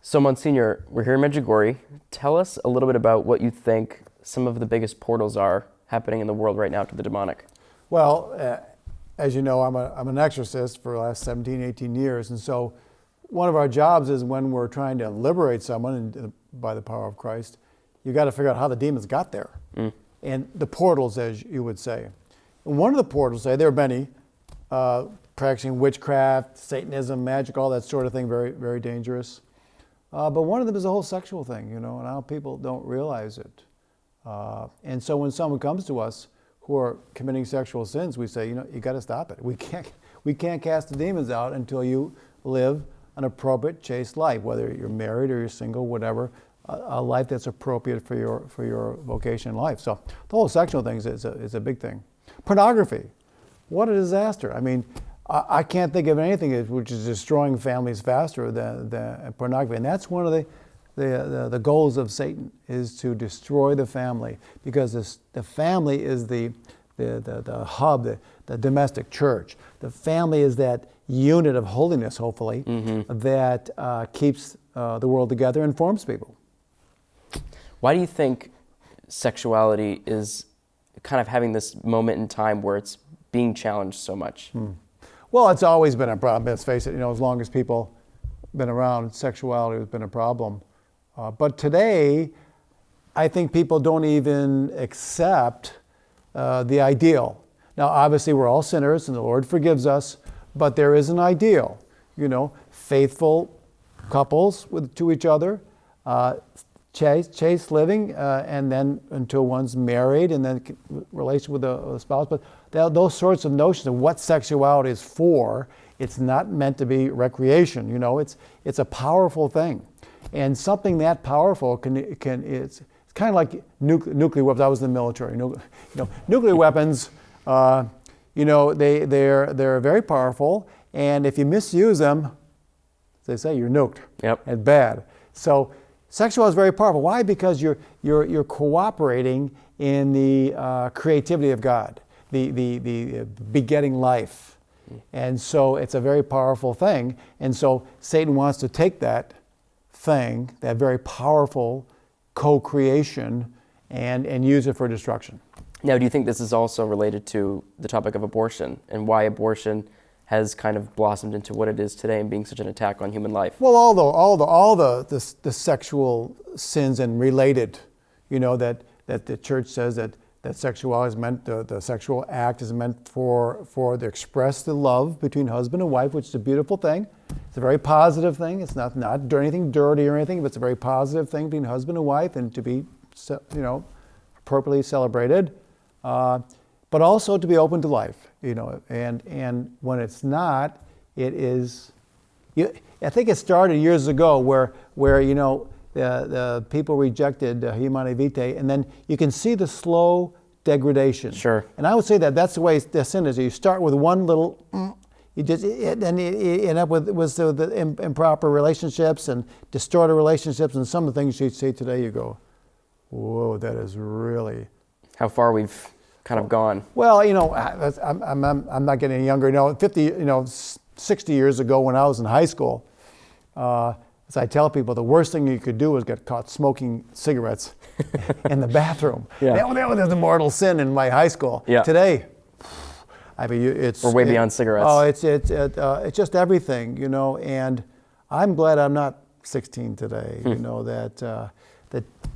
So, Monsignor, we're here in Medjugorje. Tell us a little bit about what you think some of the biggest portals are happening in the world right now to the demonic. Well, as you know, I'm an exorcist for the last 17, 18 years, and so one of our jobs is when we're trying to liberate someone by the power of Christ, you got to figure out how the demons got there. And the portals, as you would say. And one of the portals, there are many, practicing witchcraft, Satanism, magic, all that sort of thing, very, very dangerous. But one of them is the whole sexual thing, and how people don't realize it. And so when someone comes to us who are committing sexual sins, we say, you got to stop it. We can't cast the demons out until you live an appropriate, chaste life, whether you're married or you're single, whatever, a life that's appropriate for your vocation in life. So the whole sexual thing is a big thing. Pornography, what a disaster. I mean, I can't think of anything which is destroying families faster than pornography. And that's one of the goals of Satan, is to destroy the family, because the family is the hub, the domestic church. The family is that unit of holiness, hopefully, that keeps the world together and forms people. Why do you think sexuality is kind of having this moment in time where it's being challenged so much? Well, it's always been a problem. Let's face it, as long as people have been around, sexuality has been a problem. But today, I think people don't even accept the ideal. Now, obviously, we're all sinners and the Lord forgives us, but there is an ideal. Faithful couples to each other, chaste living, and then until one's married, and then relation with a spouse. But those sorts of notions of what sexuality is for, it's not meant to be recreation. It's a powerful thing, and something that powerful it's kind of like nuclear weapons. I was in the military. Nuclear weapons. They're very powerful, and if you misuse them, as they say, you're nuked. Yep. And bad. So sexuality is very powerful. Why? Because you're cooperating in the creativity of God, the begetting life, and so it's a very powerful thing. And so Satan wants to take that thing, that very powerful co-creation, and use it for destruction. Now, do you think this is also related to the topic of abortion and why abortion has kind of blossomed into what it is today and being such an attack on human life? Well, all the sexual sins and related, that the church says that sexuality is meant, the sexual act is meant to express the love between husband and wife, which is a beautiful thing. It's a very positive thing. It's not anything dirty or anything, but it's a very positive thing between husband and wife, and to be, appropriately celebrated. But also to be open to life, and when it's not, it is. I think it started years ago where the people rejected Humanae Vitae, and then you can see the slow degradation. Sure. And I would say that's the way the sin is. You start with one little, then you end up with the improper relationships and distorted relationships, and some of the things you see today, you go, whoa, that is really how far we've kind of gone. Well, I'm not getting any younger. 60 years ago when I was in high school, as I tell people, the worst thing you could do was get caught smoking cigarettes in the bathroom. Yeah. That was a mortal sin in my high school. Yeah. Today, we're way beyond cigarettes. Oh, it's just everything, and I'm glad I'm not 16 today. That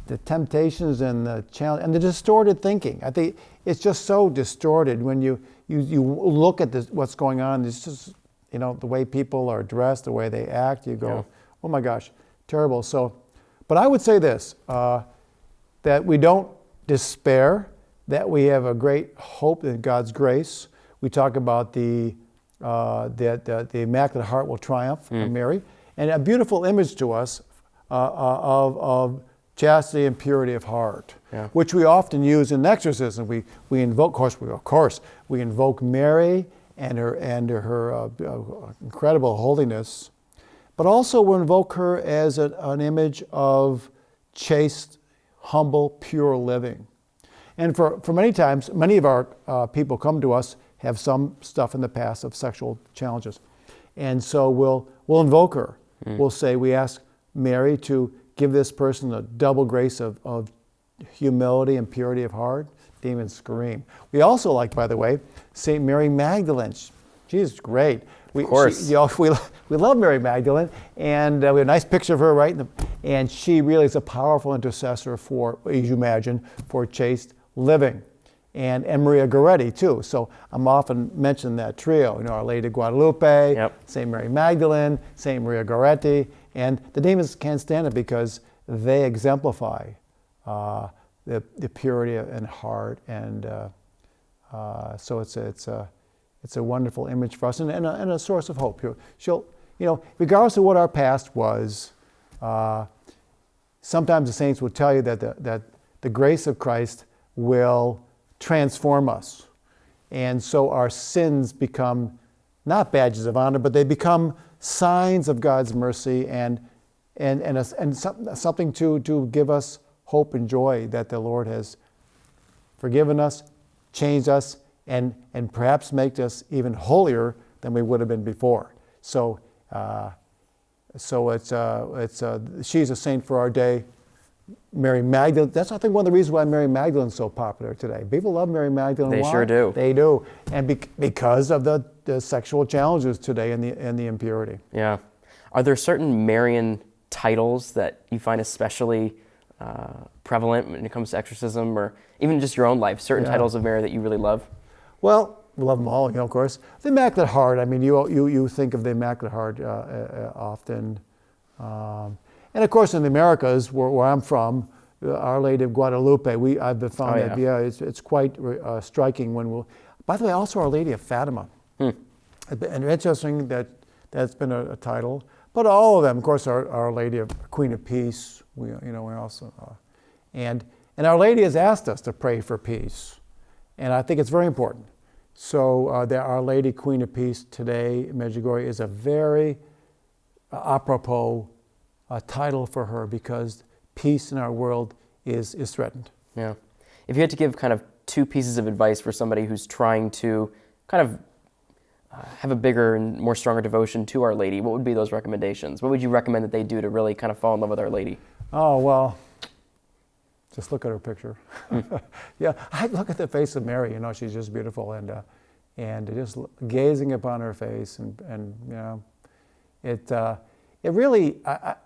the temptations and the challenge and the distorted thinking. I think it's just so distorted when you look at what's going on. It's just the way people are dressed, the way they act. You go, oh my gosh, terrible. So, but I would say this: that we don't despair, that we have a great hope in God's grace. We talk about that the Immaculate Heart will triumph, Mary, and a beautiful image to us of chastity and purity of heart, which we often use in exorcism. We invoke, of course, we invoke Mary and her incredible holiness, but also we invoke her as an image of chaste, humble, pure living. And for many times, many of our people come to us have some stuff in the past of sexual challenges, and so we'll invoke her. We'll say, we ask Mary to give this person a double grace of humility and purity of heart. Demons scream. We also like, by the way, St. Mary Magdalene. She's great. Of course. We love Mary Magdalene, and we have a nice picture of her, right? And she really is a powerful intercessor for, as you imagine, for chaste living. And Maria Goretti, too. So I'm often mentioning that trio, Our Lady of Guadalupe, Yep. St. Mary Magdalene, St. Maria Goretti. And the demons can't stand it because they exemplify the purity in heart. And so it's a wonderful image for us and a source of hope. She'll, regardless of what our past was, sometimes the saints will tell you that the grace of Christ will transform us. And so our sins become not badges of honor, but they become signs of God's mercy and something to give us hope and joy that the Lord has forgiven us, changed us, and perhaps make us even holier than we would have been before. So she's a saint for our day. Mary Magdalene, that's I think one of the reasons why Mary Magdalene is so popular today. People love Mary Magdalene. They Why? sure do. They do. And because of the sexual challenges today and the impurity. Yeah. Are there certain Marian titles that you find especially prevalent when it comes to exorcism, or even just your own life, certain titles of Mary that you really love? Well, we love them all, of course. The Immaculate Heart, I mean, you think of the Immaculate Heart often. And of course, in the Americas, where I'm from, Our Lady of Guadalupe, I've found it's quite striking when we'll. By the way, also Our Lady of Fatima. And interesting that's been a title. But all of them, of course, Our Lady of Queen of Peace. We also, and Our Lady has asked us to pray for peace, and I think it's very important. So Our Lady Queen of Peace today, Medjugorje, is a very apropos title for her because peace in our world is threatened. Yeah. If you had to give kind of two pieces of advice for somebody who's trying to kind of have a bigger and more stronger devotion to Our Lady, what would be those recommendations? What would you recommend that they do to really kind of fall in love with Our Lady? Oh, well, just look at her picture. Yeah, I look at the face of Mary, she's just beautiful, and just gazing upon her face, and it really,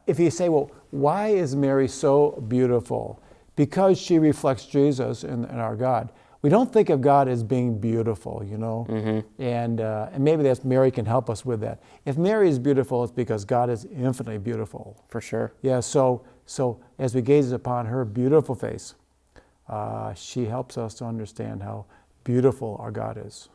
if you say, well, why is Mary so beautiful? Because she reflects Jesus in our God. We don't think of God as being beautiful, and maybe Mary can help us with that. If Mary is beautiful, it's because God is infinitely beautiful. For sure. Yeah, so as we gaze upon her beautiful face, she helps us to understand how beautiful our God is.